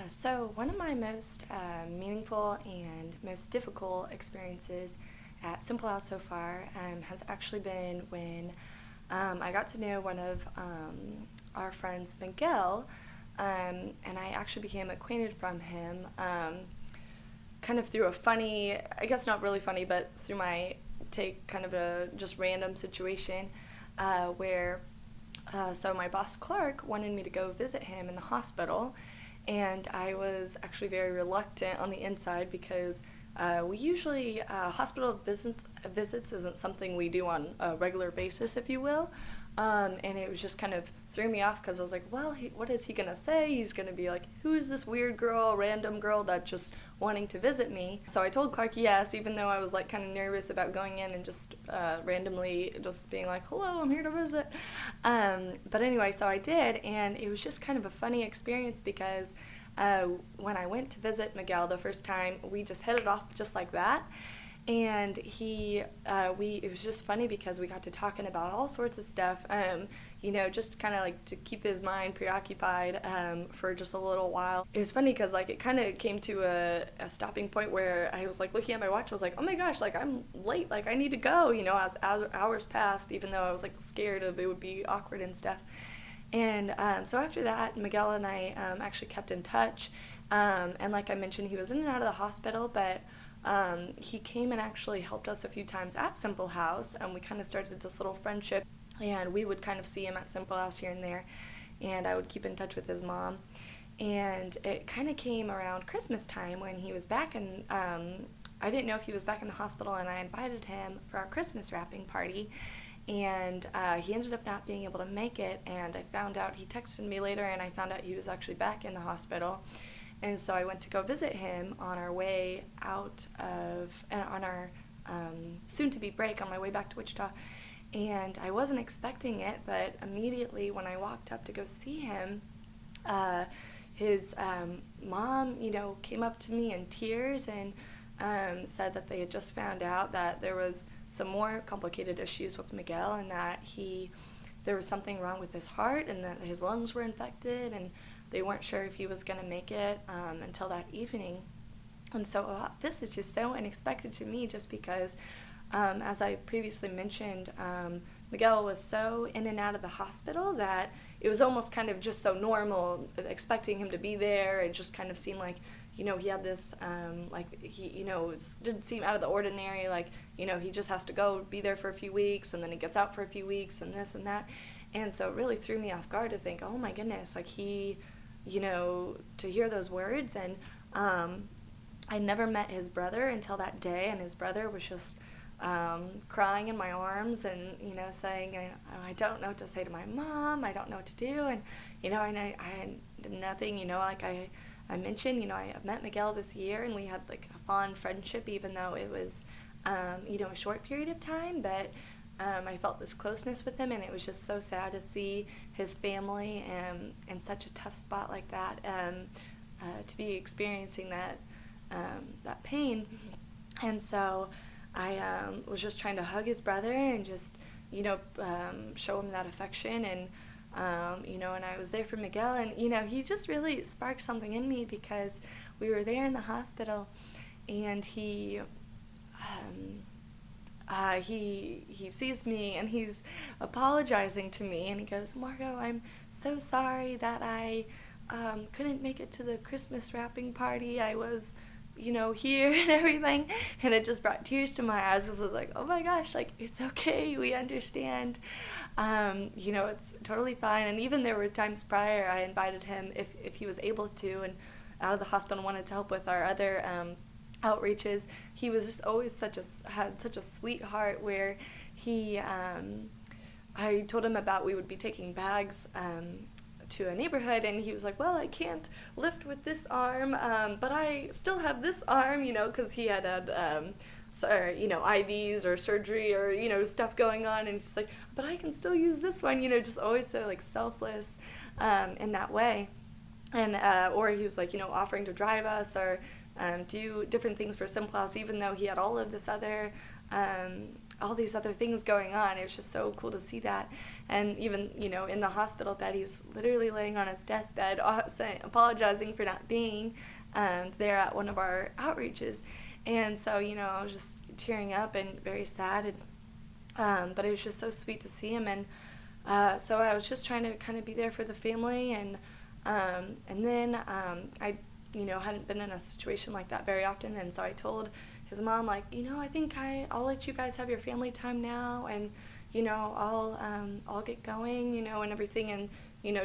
So one of my most meaningful and most difficult experiences at Simple House so far has actually been when I got to know one of our friends, Miguel, and I actually became acquainted from him kind of through a funny, I guess not really funny, but through my take kind of a just random situation where so my boss Clark wanted me to go visit him in the hospital, and I was actually very reluctant on the inside because we usually hospital visits isn't something we do on a regular basis, if you will. And it was just kind of threw me off because I was like, well, what is he gonna say? He's gonna be like, who's this weird girl, random girl that just wanting to visit me? So I told Clark yes, even though I was like kind of nervous about going in and just randomly just being like, hello, I'm here to visit. But anyway, so I did, and it was just kind of a funny experience because when I went to visit Miguel the first time, we just hit it off just like that. And it was just funny because we got to talking about all sorts of stuff, just kind of like to keep his mind preoccupied for just a little while. It was funny because like it kind of came to a stopping point where I was like looking at my watch. I was like, oh my gosh, like I'm late, like I need to go. As hours passed, even though I was like scared of it would be awkward and stuff. And so after that, Miguel and I actually kept in touch. And like I mentioned, he was in and out of the hospital, but he came and actually helped us a few times at Simple House, and we kind of started this little friendship. And we would kind of see him at Simple House here and there, and I would keep in touch with his mom. And it kind of came around Christmas time when he was back, and I didn't know if he was back in the hospital, and I invited him for our Christmas wrapping party. And he ended up not being able to make it, and I found out, he texted me later, and I found out he was actually back in the hospital. And so I went to go visit him on our way out of, on our soon-to-be break on my way back to Wichita. And I wasn't expecting it, but immediately when I walked up to go see him, his mom, came up to me in tears and said that they had just found out that there was some more complicated issues with Miguel, and that there was something wrong with his heart, and that his lungs were infected, and they weren't sure if he was going to make it until that evening. And so this is just so unexpected to me, just because, as I previously mentioned, Miguel was so in and out of the hospital that it was almost kind of just so normal expecting him to be there. It just kind of seemed like, he had this, it didn't seem out of the ordinary, like, he just has to go be there for a few weeks, and then he gets out for a few weeks, and this and that. And so it really threw me off guard to think, oh my goodness, like to hear those words. And I never met his brother until that day, and his brother was just crying in my arms and, saying, I don't know what to say to my mom, I don't know what to do. And, I had nothing, like I mentioned, I met Miguel this year, and we had like a fond friendship, even though it was, a short period of time, but I felt this closeness with him, and it was just so sad to see his family in such a tough spot like that, to be experiencing that pain. And so I was just trying to hug his brother and just, show him that affection, and and I was there for Miguel, and, he just really sparked something in me because we were there in the hospital, and he sees me, and he's apologizing to me, and he goes, Margo, I'm so sorry that I couldn't make it to the Christmas wrapping party. I was here and everything, and it just brought tears to my eyes. I was like, oh my gosh, like, it's okay, we understand, it's totally fine. And even there were times prior I invited him if he was able to, and out of the hospital, wanted to help with our other outreaches. He was just always had such a sweet heart, where I told him about, we would be taking bags to a neighborhood, and he was like, well, I can't lift with this arm, but I still have this arm, because he had IVs or surgery or, stuff going on, and he's like, but I can still use this one, just always so like selfless in that way. And or he was like, offering to drive us or do different things for Simple House, even though he had all of this other all these other things going on. It was just so cool to see that. And even, in the hospital bed, he's literally laying on his deathbed, apologizing for not being there at one of our outreaches. And so, I was just tearing up and very sad. But it was just so sweet to see him. And so I was just trying to kind of be there for the family. And then I, hadn't been in a situation like that very often. And so I told his mom, like, I think I'll let you guys have your family time now, and, I'll get going, and everything, and,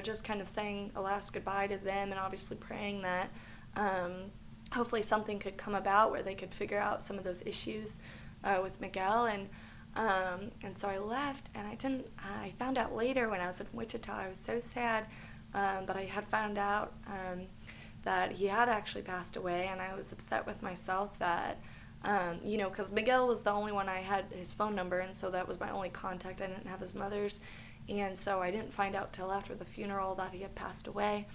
just kind of saying a last goodbye to them, and obviously praying that hopefully something could come about where they could figure out some of those issues with Miguel, and so I left, and I found out later when I was in Wichita. I was so sad, but I had found out that he had actually passed away, and I was upset with myself that because Miguel was the only one I had his phone number, and so that was my only contact. I didn't have his mother's, and so I didn't find out till after the funeral that he had passed away.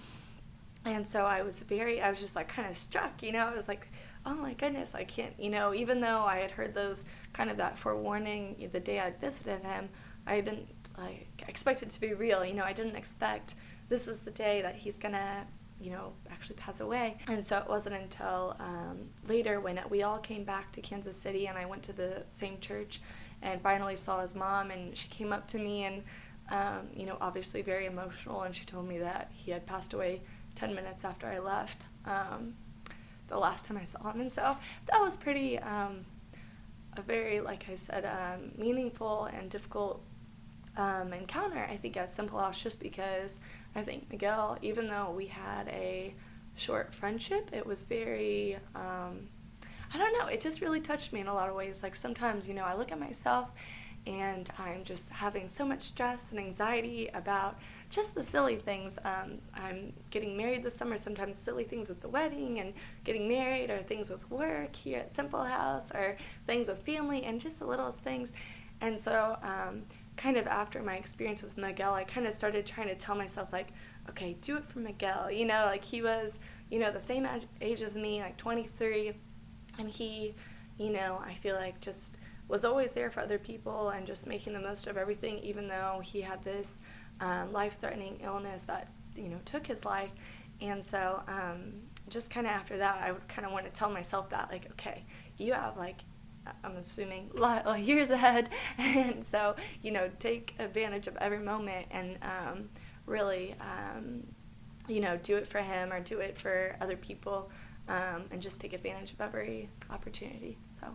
And so I was just like kind of struck, I was like, oh my goodness, I can't, even though I had heard those kind of that forewarning the day I visited him, I didn't expect it to be real, I didn't expect this is the day that he's gonna actually pass away. And so it wasn't until later when we all came back to Kansas City, and I went to the same church and finally saw his mom, and she came up to me and, obviously very emotional, and she told me that he had passed away 10 minutes after I left the last time I saw him. And so that was pretty, a very, like I said, meaningful and difficult encounter, I think, at Simple House, just because I think Miguel, even though we had a short friendship, it was very, I don't know, it just really touched me in a lot of ways. Like sometimes, I look at myself and I'm just having so much stress and anxiety about just the silly things. I'm getting married this summer, sometimes silly things with the wedding and getting married, or things with work here at Simple House, or things with family, and just the littlest things. And so kind of after my experience with Miguel, I kind of started trying to tell myself, like, okay, do it for Miguel. Like he was, the same age as me, like 23, and he, I feel like just was always there for other people and just making the most of everything, even though he had this life-threatening illness that, took his life. And so just kind of after that, I would kind of want to tell myself that, like, okay, you have, like, I'm assuming, years ahead, and so, take advantage of every moment and really, do it for him or do it for other people, and just take advantage of every opportunity, so.